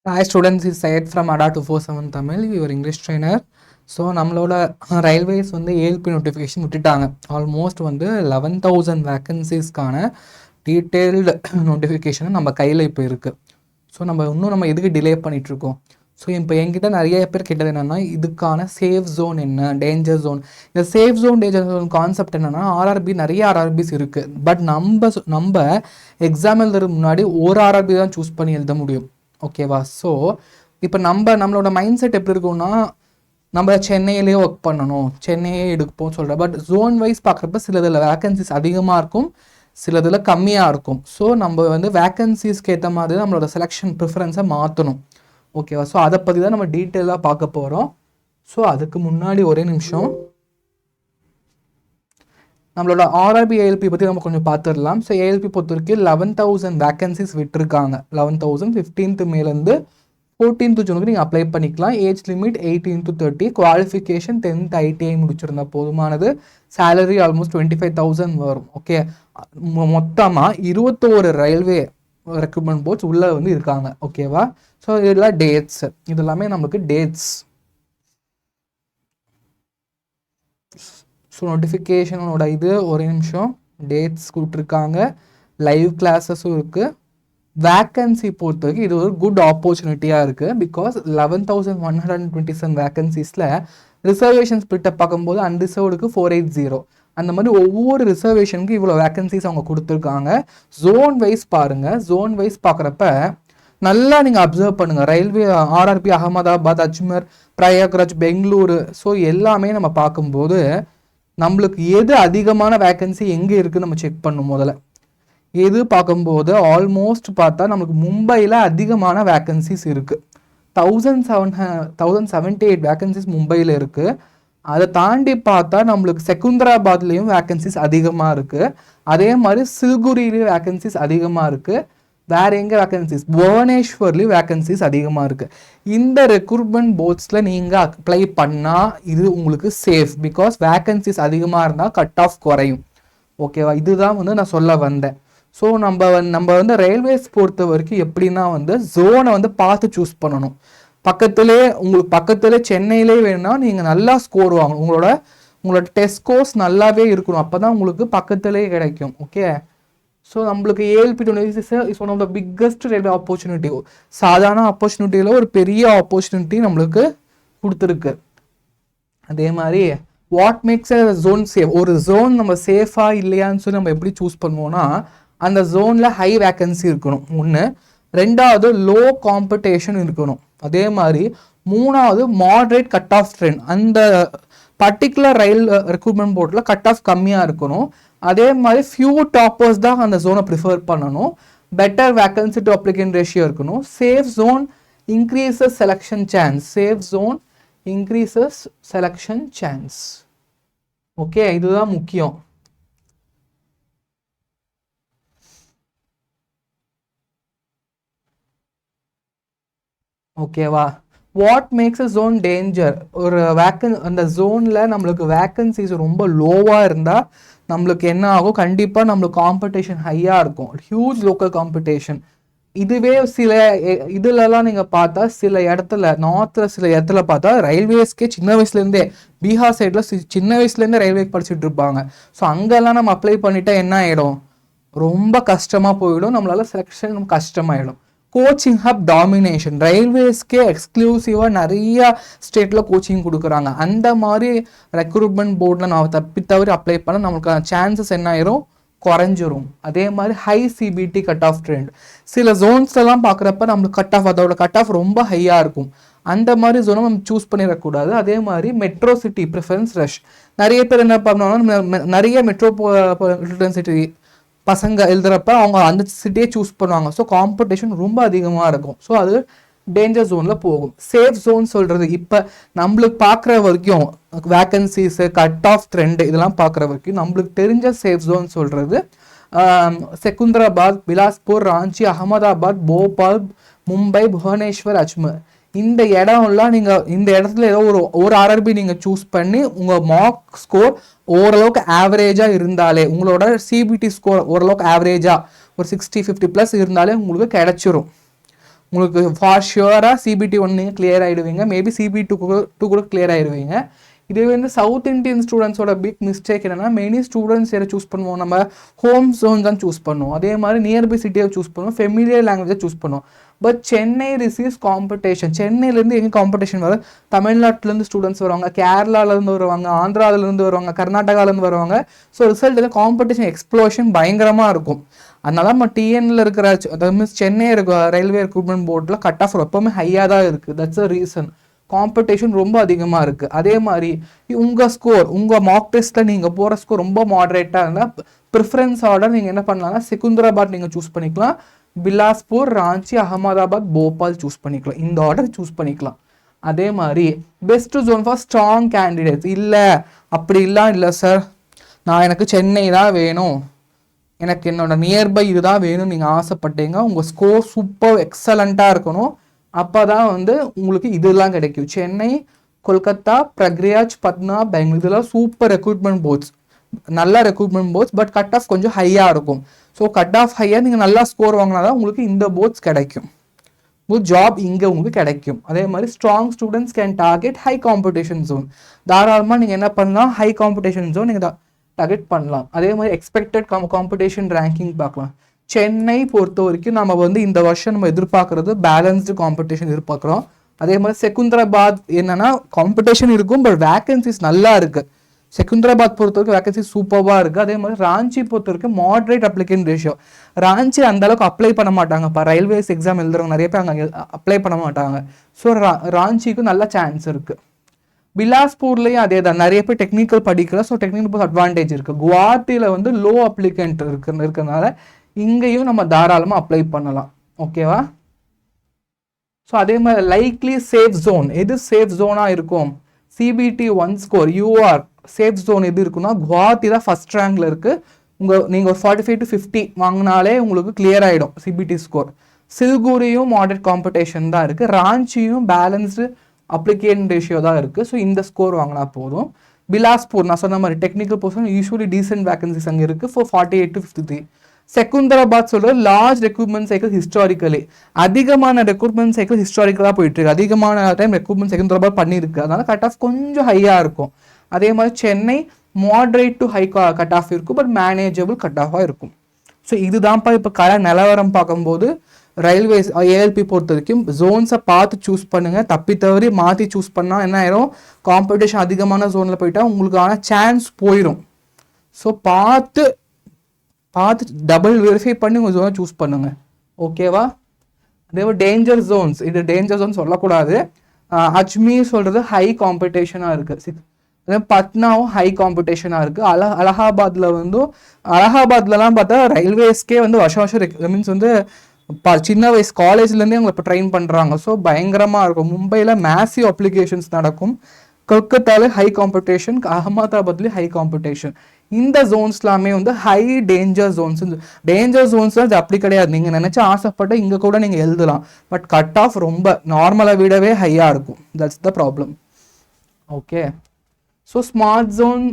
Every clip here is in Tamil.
Hi students, this is Syed from ADA 247 Tamil, your English trainer. So நம்மளோட ரயில்வேஸ் வந்து ஏஎல்பி நோட்டிஃபிகேஷன் விட்டுட்டாங்க. ஆல்மோஸ்ட் வந்து 11,000 வேக்கன்சிஸ்க்கான டீட்டெயில்டு நோட்டிஃபிகேஷன் நம்ம கையில் இப்போ இருக்குது. ஸோ நம்ம எதுக்கு டிலே பண்ணிகிட்ருக்கோம்? ஸோ இப்போ என்கிட்ட நிறைய பேர் கேட்டது என்னென்னா, இதுக்கான சேஃப் ஜோன் என்ன, டேஞ்சர் ஜோன். இந்த safe zone danger zone concept என்னென்னா, நிறைய ஆர்ஆர்பிஸ் இருக்குது. பட் நம்ம எக்ஸாம் எழுதுறதுக்கு முன்னாடி ஒரு ஆர்ஆர்பி தான் சூஸ் பண்ணி எழுத முடியும். ஓகேவா? ஸோ இப்போ நம்மளோட மைண்ட் செட் எப்படி இருக்கும்னா, நம்ம சென்னையிலேயே ஒர்க் பண்ணணும், சென்னையே எடுப்போம் சொல்கிறேன். பட் ஜோன் வைஸ் பார்க்குறப்ப சிலதில் வேக்கன்சிஸ் அதிகமாக இருக்கும், சிலதில் கம்மியாக இருக்கும். ஸோ நம்ம வந்து வேக்கன்சிஸ்க்கு ஏற்ற மாதிரி நம்மளோட செலெக்ஷன் ப்ரிஃபரன்ஸை மாற்றணும். ஓகேவா? ஸோ அதை பற்றி தான் நம்ம டீட்டெயிலாக பார்க்க போகிறோம். ஸோ அதுக்கு முன்னாடி ஒரே நிமிஷம் நம்மளோட ஆர்ஆர்பி ஏஎல்பி பற்றி நம்ம கொஞ்சம் பார்த்துடலாம். ஸோ ஏஎல்பி பொறுத்த வரைக்கும் 11,000 வேக்கன்சிஸ் விட்டுருக்காங்க. 11,000 15th மேலேருந்து 14th ஜூனுக்கு நீங்கள் அப்ளை பண்ணிக்கலாம். Age limit 18 to 30. Qualification 10th ITI முடிச்சிருந்தா போதுமானது. சேலரி ஆல்மோஸ்ட் 25,000 வரும். ஓகே, மொத்தமாக 21 ரயில்வே ரெக்ரூட்மெண்ட் போர்ட்ஸ் உள்ளே வந்து இருக்காங்க. ஓகேவா? ஸோ இதெல்லாம் டேட்ஸ், இதெல்லாமே நம்மளுக்கு டேட்ஸ். ஸோ நோட்டிஃபிகேஷனோட இது ஒரே நிமிஷம், டேட்ஸ் கொடுத்துருக்காங்க, லைவ் கிளாஸஸும் இருக்குது. வேக்கன்சி பொறுத்த வரைக்கும் இது ஒரு குட் ஆப்பர்ச்சுனிட்டியாக இருக்குது. பிகாஸ் 11,127 வேக்கன்சிஸில் ரிசர்வேஷன் ஸ்பிரிட்டை பார்க்கும்போது அன்ரிசர்வ்டுக்கு 480. அந்த மாதிரி ஒவ்வொரு ரிசர்வேஷனுக்கு இவ்வளோ வேக்கன்சிஸ் அவங்க கொடுத்துருக்காங்க. ஜோன் வைஸ் பாருங்கள். ஜோன் வைஸ் பார்க்குறப்ப நல்லா நீங்கள் அப்சர்வ் பண்ணுங்கள். Railway RRB Ahmedabad, Ajmer, Prayagraj, Bengaluru, so எல்லாமே நம்ம பார்க்கும்போது நம்மளுக்கு எது அதிகமான வேக்கன்சி எங்கே இருக்குதுன்னு நம்ம செக் பண்ணும். முதல்ல எது பார்க்கும்போது ஆல்மோஸ்ட் பார்த்தா நம்மளுக்கு மும்பையில் அதிகமான வேக்கன்சிஸ் இருக்குது. 1,078 வேக்கன்சிஸ் மும்பையில் இருக்குது. அதை தாண்டி பார்த்தா நம்மளுக்கு செகுந்தராபாத்லேயும் வேக்கன்சிஸ் அதிகமாக இருக்குது. அதே மாதிரி சில்குரியிலையும் வேக்கன்சிஸ் அதிகமாக இருக்குது. வேறு எங்கே வேக்கன்சிஸ்? புவனேஸ்வர்லேயும் வேக்கன்சிஸ் அதிகமாக இருக்குது. இந்த ரெக்ரூட்மெண்ட் போர்ட்ஸில் நீங்கள் அப்ளை பண்ணால் இது உங்களுக்கு சேஃப். பிகாஸ் வேக்கன்சிஸ் அதிகமாக இருந்தால் கட் ஆஃப் குறையும். ஓகேவா? இதுதான் வந்து நான் சொல்ல வந்தேன். ஸோ நம்ம வந்து ரயில்வேஸ் பொறுத்த வரைக்கும் எப்படின்னா வந்து ஜோனை வந்து பார்த்து சூஸ் பண்ணணும். உங்களுக்கு பக்கத்துலேயே சென்னையிலே வேணும்னா நீங்கள் நல்லா ஸ்கோர் வாங்கணும். உங்களோட டெஸ்ட் ஸ்கோர்ஸ் நல்லாவே இருக்கணும். அப்போ தான் உங்களுக்கு பக்கத்துலேயே கிடைக்கும். ஓகே, ஸோ நம்மளுக்கு ALP 26 is one of the biggest railway opportunity. சாதாரண ஆப்பர்ச்சுனிட்டியில் ஒரு பெரிய ஆப்பர்ச்சுனிட்டி நம்மளுக்கு கொடுத்துருக்கு. அதே மாதிரி what makes a zone safe? ஒரு ஜோன் நம்ம சேஃபாக இல்லையான்னு சொல்லி நம்ம எப்படி சூஸ் பண்ணுவோம்னா, அந்த ஜோனில் ஹை வேக்கன்சி இருக்கணும் ஒன்று, ரெண்டாவது லோ காம்படிஷன் இருக்கணும், அதே மாதிரி மூணாவது மாடரேட் கட் ஆஃப் ட்ரெண்ட். அந்த பர்டிகுலர் ரயில் ரெக்ரூட்மெண்ட் போர்ட்டில் கட் ஆஃப் கம்மியாக இருக்கணும். அதே மாதிரி ஃபியூ டாப்பர்ஸ் தான் அந்த ஜோனை ப்ரிஃபர் பண்ணணும். Better vacancy to application ratio இருக்கணும். Safe zone increases selection chance. Safe zone increases selection chance. Okay, இதுதான் முக்கியம். ஓகேவா? What makes a zone danger? ஒரு அந்த ஜோனில் நம்மளுக்கு வேக்கன்சிஸ் ரொம்ப லோவாக இருந்தால் நம்மளுக்கு என்ன ஆகும்? கண்டிப்பாக நம்மளுக்கு காம்படிஷன் ஹையாக இருக்கும், ஹியூஜ் லோக்கல் காம்படிஷன். இதுவே சில இதுலலாம் நீங்கள் பார்த்தா சில இடத்துல நார்த்தில் சில இடத்துல பார்த்தா ரயில்வேஸ்க்கே சின்ன வயசுலேருந்தே, பீகார் சைடில் சின்ன வயசுலேருந்தே ரயில்வே படிச்சுட்டு இருப்பாங்க. ஸோ அங்கெல்லாம் நம்ம அப்ளை பண்ணிட்டா என்ன ஆகிடும்? ரொம்ப கஷ்டமாக போயிடும், நம்மளால செலெக்ஷன் கஷ்டமாயிடும். Coaching hub domination. ரயில்வேஸ்க்கே எக்ஸ்க்ளூசிவாக நிறையா ஸ்டேட்டில் கோச்சிங் கொடுக்குறாங்க. அந்த மாதிரி ரெக்ரூட்மெண்ட் போர்டில் நான் தவறி அப்ளை பண்ண நம்மளுக்கான சான்சஸ் என்ன ஆயிரும்? குறைஞ்சிரும். அதே மாதிரி high CBT cut off trend. சில ஜோன்ஸ்லாம் பார்க்குறப்ப நம்மளுக்கு அதோட கட் ஆஃப் ரொம்ப ஹையாக இருக்கும். அந்த மாதிரி ஜோனை நம்ம சூஸ் பண்ணிடக்கூடாது. அதே மாதிரி மெட்ரோ சிட்டி ப்ரிஃபரன்ஸ் ரஷ். நிறைய பேர் என்ன பண்ணுவாங்கன்னா, நிறைய மெட்ரோபாலிட்டன் சிட்டி பசங்க எழுதுறப்ப அவங்க அந்த சிட்டியே சூஸ் பண்ணுவாங்க. ஸோ காம்படிஷன் ரொம்ப அதிகமாக இருக்கும். ஸோ அது டேஞ்சர் ஜோனில் போகும். சேஃப் ஜோன் சொல்கிறது இப்போ நம்மளுக்கு பார்க்குற வரைக்கும் வேக்கன்சிஸு, கட் ஆஃப் ட்ரெண்டு இதெல்லாம் பார்க்குற வரைக்கும் நம்மளுக்கு தெரிஞ்ச சேஃப் ஜோன் சொல்கிறது செகுந்தராபாத், பிலாஸ்பூர், ராஞ்சி, அகமதாபாத், போபால், மும்பை, புவனேஸ்வர், அஜ்மீர். இந்த இடம்லாம் நீங்கள் இந்த இடத்துல ஏதோ ஒரு ஆர்ஆர்பி நீங்கள் சூஸ் பண்ணி உங்கள் மார்க் ஸ்கோர் ஓரளவுக்கு ஆவரேஜாக இருந்தாலே, உங்களோட சிபிடி ஸ்கோர் ஓரளவுக்கு ஆவரேஜாக ஒரு 60-50+ இருந்தாலே உங்களுக்கு கிடைச்சிரும். உங்களுக்கு ஃபார் ஷுவராக CBT 1 நீங்கள் கிளியர் ஆகிடுவீங்க, மேபி CBT 2 கூட கிளியர் ஆகிடுவீங்க. இதுவே வந்து சவுத் இந்தியன் ஸ்டூடெண்ட்ஸோட பிக் மிஸ்டேக் என்னன்னா, மெனி ஸ்டூடெண்ட்ஸ் எதை சூஸ் பண்ணுவோம், நம்ம ஹோம் ஜோன் தான் சூஸ் பண்ணுவோம், அதே மாதிரி நியர்பை சிட்டியை சூஸ் பண்ணுவோம், ஃபெமிலியர் லாங்குவேஜை சூஸ் பண்ணுவோம். But Chennai receives competition. சென்னையிலேருந்து எங்கே காம்படிஷன் வரும், தமிழ்நாட்டிலேருந்து ஸ்டூடெண்ட்ஸ் வருவாங்க, கேரளாலேருந்து வருவாங்க, ஆந்திராவிலேருந்து வருவாங்க, கர்நாடகாலேருந்து வருவாங்க. ஸோ ரிசல்ட் வந்து காம்படிஷன் எக்ஸ்ப்ளோஷன் பயங்கரமாக இருக்கும். அதனால நம்ம டிஎன்ல இருக்கிற அதாவது மீன்ஸ் சென்னை ரயில்வே ரெக்ரூட்மெண்ட் போர்டில் கட் ஆஃப் எப்போவுமே ஹையாக தான் இருக்குது. That's a reason. காம்படிஷன் ரொம்ப அதிகமாக இருக்குது. அதே மாதிரி உங்கள் ஸ்கோர், உங்கள் மார்க் டெஸ்ட்டில் நீங்கள் போகிற ஸ்கோர் ரொம்ப மாடரேட்டாக இருந்தால் ப்ரிஃபரன்ஸ் ஆர்டர் நீங்கள் என்ன பண்ணலாம்னா செகுந்தராபாத் நீங்கள் சூஸ் பண்ணிக்கலாம், பிலாஸ்பூர், ராஞ்சி, அகமதாபாத், போபால் சூஸ் பண்ணிக்கலாம். இந்த ஆர்டர் சூஸ் பண்ணிக்கலாம். அதே மாதிரி best zone for strong candidates. இல்லை அப்படிலாம் இல்லை சார், எனக்கு சென்னை தான் வேணும், எனக்கு என்னோட நியர்பை இதுதான் வேணும் நீங்கள் ஆசைப்பட்டீங்க, உங்கள் ஸ்கோர் சூப்பர் எக்ஸலண்ட்டாக இருக்கணும், அப்போ தான் வந்து உங்களுக்கு இதெல்லாம் கிடைக்கும். சென்னை, கொல்கத்தா, பிரக்ரியாஜ், பட்னா, பெங்களூர் இதெல்லாம் சூப்பர் ரெக்ரூட்மெண்ட் போர்ட்ஸ், நல்ல recruitment boards. But cut off கொஞ்சம் ஹையாக இருக்கும். ஸோ கட் ஆஃப் ஹையாக நீங்கள் நல்லா ஸ்கோர் வாங்கினா தான் உங்களுக்கு இந்த போர்ட்ஸ் கிடைக்கும், உங்களுக்கு ஜாப் இங்கே உங்களுக்கு கிடைக்கும். அதே மாதிரி strong students can target high competition zone. தாராளமாக நீங்கள் என்ன பண்ணலாம், ஹை காம்படிஷன் ஜோன் நீங்கள் டார்கெட் பண்ணலாம். அதே மாதிரி எக்ஸ்பெக்டட் காம்படிஷன் ரேங்கிங் பார்க்கலாம். சென்னை பொறுத்த வரைக்கும் நம்ம வந்து இந்த வருஷம் நம்ம எதிர்பார்க்கறது பேலன்ஸ்டு காம்படிஷன் எதிர்பார்க்குறோம். அதே மாதிரி செகுந்தராபாத் என்னன்னா காம்படிஷன் இருக்கும், பட் வேகன்சிஸ் நல்லா இருக்குது. செகுந்தராபாத் பொறுத்த வரைக்கும் வேகன்சிஸ் சூப்பராக இருக்குது. அதே மாதிரி ராஞ்சி பொறுத்த வரைக்கும் மாடரேட் அப்ளிகேஷன் ரேஷியோ. ராஞ்சி அந்தளவுக்கு அப்ளை பண்ண மாட்டாங்க. இப்போ ரயில்வேஸ் எக்ஸாம் எழுதுறவங்க நிறைய பேர் அங்கே அப்ளை பண்ண மாட்டாங்க. ஸோ ராஞ்சிக்கு நல்ல சான்ஸ் இருக்குது. பிலாஸ்பூர்லேயும் அதே தான், நிறைய பேர் டெக்னிக்கல் படிக்கல. ஸோ டெக்னிக்கல் அட்வான்டேஜ் இருக்குது. குவாஹாத்தியில் வந்து லோ அப்ளிகண்ட் இருக்கிறதுனால இங்கேயும் நம்ம தாராளமாக அப்ளை பண்ணலாம். ஓகேவா? ஸோ அதே மாதிரி லைக்லி சேஃப் ஜோன், எது சேஃப் ஜோனாக இருக்கும், CBT 1 score UR safe zone எது இருக்குன்னா குவாஹாத்தி தான் ஃபர்ஸ்ட் ரேங்கில் இருக்குது. நீங்கள் ஒரு 45 to 50 வாங்கினாலே உங்களுக்கு கிளியர் ஆகிடும் CBT ஸ்கோர். சில்குரியும் மாடரேட் காம்படிஷன் தான் இருக்குது. ராஞ்சியும் பேலன்ஸ்டு அப்ளிகேஷன் ரேஷியோ தான் இருக்குது. ஸோ இந்த ஸ்கோர் வாங்கினா போதும். பிலாஸ்பூர் நான் சொன்ன மாதிரி technical position usually decent vacancies அங்கே இருக்குது ஃபார் 48 to 53. செகுந்தராபாத் சொல்கிறது லார்ஜ் ரெக்ரூட்மெண்ட் சைக்கிள் ஹிஸ்டாரிக்கலி, அதிகமான ரெக்ரூட்மெண்ட் சைக்கிள் ஹிஸ்டாரிக்கலாக போயிட்டு இருக்கு. அதிகமான டைம் ரெக்ரூட்மெண்ட் செகுந்தராபாத் பண்ணியிருக்கு. அதனால கட் ஆஃப் கொஞ்சம் ஹையாக இருக்கும். அதே மாதிரி Chennai moderate to high cut off இருக்கும், பட் மேனேஜபிள் கட் ஆஃபாக இருக்கும். ஸோ இதுதான்ப்பா இப்போ நிலவரம் பார்க்கும்போது ரயில்வேஸ் ALP பொறுத்த வரைக்கும் ஜோன்ஸை பார்த்து சூஸ் பண்ணுங்கள். தப்பி தவறி மாற்றி சூஸ் பண்ணால் என்ன ஆயிரும், காம்படிஷன் அதிகமான ஜோனில் போயிட்டால் உங்களுக்கான சான்ஸ் போயிடும். ஸோ பார்த்து டபுள் வெரிஃபை பண்ணி உங்கள் ஜோனை சூஸ் பண்ணுங்கள். ஓகேவா? அதே மாதிரி டேஞ்சர் ஜோன்ஸ், இது டேஞ்சர் ஜோன் சொல்லக்கூடாது. அஜ்மீர் சொல்கிறது ஹை காம்படிஷனாக இருக்குது. அதே பட்னாவும் ஹை காம்படிஷனாக இருக்குது. அலகாபாத்லலாம் பார்த்தா ரயில்வேஸ்க்கே வந்து வருஷம் மீன்ஸ் வந்து சின்ன வயசு காலேஜ்லேருந்தே அவங்களை இப்போ ட்ரெயின் பண்ணுறாங்க. ஸோ பயங்கரமாக இருக்கும். மும்பையில் மேசிவ் அப்ளிகேஷன்ஸ் நடக்கும். கொல்கத்தாவில் ஹை காம்படிஷன், அகமதாபாத்லேயும் ஹை காம்படிஷன். இந்த ஜோன்ஸ் எல்லாமே வந்து high danger Jones. Danger Jones அது அப்படி கிடையாது, நீங்கள் நினச்சி ஆசைப்பட்டு இங்கே கூட நீங்கள் எழுதலாம். பட் கட் ஆஃப் ரொம்ப நார்மலை விடவே ஹையாக இருக்கும். That's the problem. Okay. So smart zone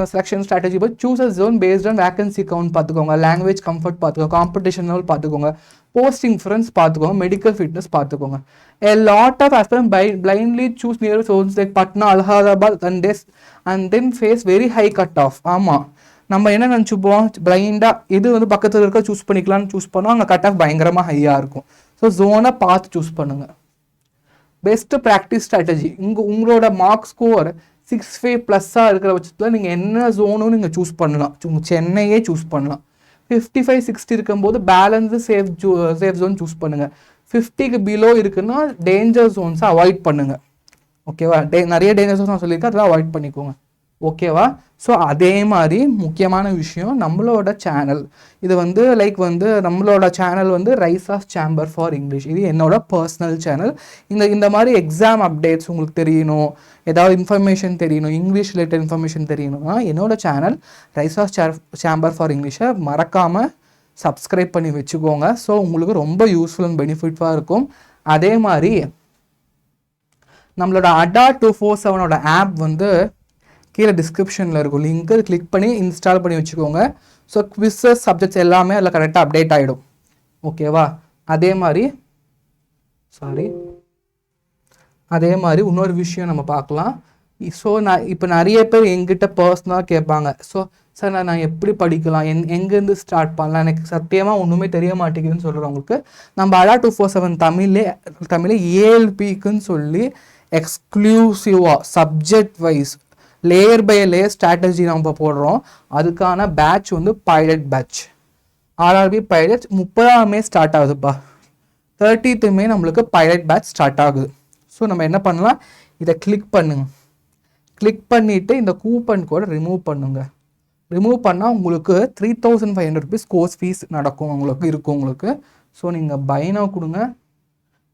selection strategy but choose a zone based on vacancy count பார்த்துக்கோங்க, லாங்குவேஜ் கம்ஃபர்ட் பார்த்துக்கோங்க, காம்படிஷன் லெவல் பார்த்துக்கோங்க, போஸ்டிங் ப்ரிஃபரன்ஸ் பார்த்துக்கோங்க, மெடிக்கல் ஃபிட்னஸ் பார்த்துக்கோங்க. A lot of aspirants blindly choose nearest zones like Patna, Allahabad and then face very high cut off. ஆமாம், நம்ம என்ன நினச்சிப்போம், பிளைண்டாக எது வந்து பக்கத்தில் இருக்க சூஸ் பண்ணிக்கலாம்னு சூஸ் பண்ணோம், அங்கே கட் ஆஃப் பயங்கரமாக ஹையாக இருக்கும். ஸோ ஜோனை பார்த்து சூஸ் பண்ணுங்கள். பெஸ்ட் ப்ராக்டிஸ் ஸ்ட்ராட்டஜி, உங்களோட மார்க் ஸ்கோர் 65+ இருக்கிற பட்சத்தில் நீங்கள் என்ன ஜோனும் நீங்கள் சூஸ் பண்ணலாம். சென்னையே சூஸ் பண்ணலாம். 55-60 இருக்கும்போது பேலன்ஸு சேஃப் ஜோன் சூஸ் பண்ணுங்கள். 50க்கு பிலோ இருக்குன்னா டேஞ்சர் ஜோன்ஸை அவாய்ட் பண்ணுங்கள். ஓகேவா? நிறைய டேஞ்சர் ஜோன்ஸ் நான் சொல்லியிருக்கேன், அதெல்லாம் அவாய்ட் பண்ணிக்கோங்க. ஓகேவா? ஸோ அதே மாதிரி முக்கியமான விஷயம், நம்மளோட சேனல் இது வந்து நம்மளோட சேனல் வந்து ரைசாஸ் சேம்பர் ஃபார் இங்கிலீஷ். இது என்னோட பர்சனல் சேனல். இந்த மாதிரி எக்ஸாம் அப்டேட்ஸ் உங்களுக்கு தெரியணும், ஏதாவது இன்ஃபர்மேஷன் தெரியணும், இங்கிலீஷ் ரிலேட்டட் இன்ஃபர்மேஷன் தெரியணும்னா என்னோட சேனல் ரைசாஸ் சேம்பர் ஃபார் இங்கிலீஷை மறக்காமல் சப்ஸ்கிரைப் பண்ணி வச்சுக்கோங்க. ஸோ உங்களுக்கு ரொம்ப யூஸ்ஃபுல் அண்ட் பெனிஃபிட்டாக இருக்கும். அதே மாதிரி நம்மளோட ADA 247 ஆப் வந்து கீழே டிஸ்கிரிப்ஷனில் இருக்கும் லிங்க், கிளிக் பண்ணி இன்ஸ்டால் பண்ணி வச்சுக்கோங்க. ஸோ குவிஸஸ் சப்ஜெக்ட்ஸ் எல்லாமே அதில் கரெக்டாக அப்டேட் ஆகிடும். ஓகேவா? அதே மாதிரி சாரி. அதே மாதிரி இன்னொரு விஷயம் நம்ம பார்க்கலாம். ஸோ நான் இப்போ நிறைய பேர் எங்கிட்ட பர்சனலாக கேட்பாங்க, ஸோ சார் நான் எப்படி படிக்கலாம், எங்கேருந்து ஸ்டார்ட் பண்ணலாம், எனக்கு சத்தியமாக ஒன்றுமே தெரிய மாட்டேங்குதுன்னு சொல்கிறவங்களுக்கு நம்ம அடா 247 தமிழ் ஏஎல்பிக்குன்னு சொல்லி எக்ஸ்க்ளூசிவாக subject wise layer by layer strategy நம்ம போடுறோம். அதுக்கான பேட்ச் வந்து pilot batch, RRB pilot 30 start ஆகுதுப்பா. 30th மே நம்மளுக்கு பைலட் பேட்ச் ஸ்டார்ட் ஆகுது. ஸோ நம்ம என்ன பண்ணலாம், இதை கிளிக் பண்ணுங்க. கிளிக் பண்ணிவிட்டு இந்த கூப்பன் கோடை ரிமூவ் பண்ணுங்க. ரிமூவ் பண்ணால் உங்களுக்கு 3500 rupees கோர்ஸ் ஃபீஸ் நடக்கும், உங்களுக்கு இருக்கும் உங்களுக்கு. ஸோ நீங்கள் பைனோ கொடுங்க.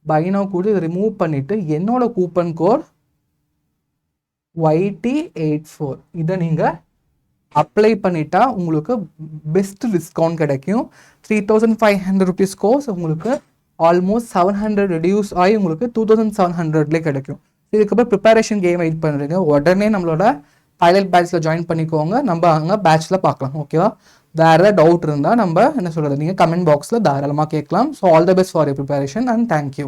பைனோ கூட இதை ரிமூவ் பண்ணிவிட்டு என்னோட கூப்பன் கோட் YT84 இதை நீங்கள் அப்ளை பண்ணிட்டா உங்களுக்கு பெஸ்ட் டிஸ்கவுண்ட் கிடைக்கும். 3500 rupees கோர்ஸ் உங்களுக்கு ஆல்மோஸ்ட் 700 ரெடியூஸ் ஆகி உங்களுக்கு 2700 கிடைக்கும். இதுக்கப்புறம் ப்ரிப்பரேஷன் கேம் வெயிட் பண்ணுறீங்க, உடனே நம்மளோட பைலட் பேட்ச்சில் ஜாயின் பண்ணிக்கோங்க. நம்ம அங்கே பேட்ச்சில் பார்க்கலாம். ஓகேவா? வேறு ஏதாவது டவுட் இருந்தால் நம்ம என்ன சொல்கிறது, நீங்கள் கமெண்ட் பாக்ஸில் தாராளமாக கேட்கலாம். So all the best for your preparation and thank you.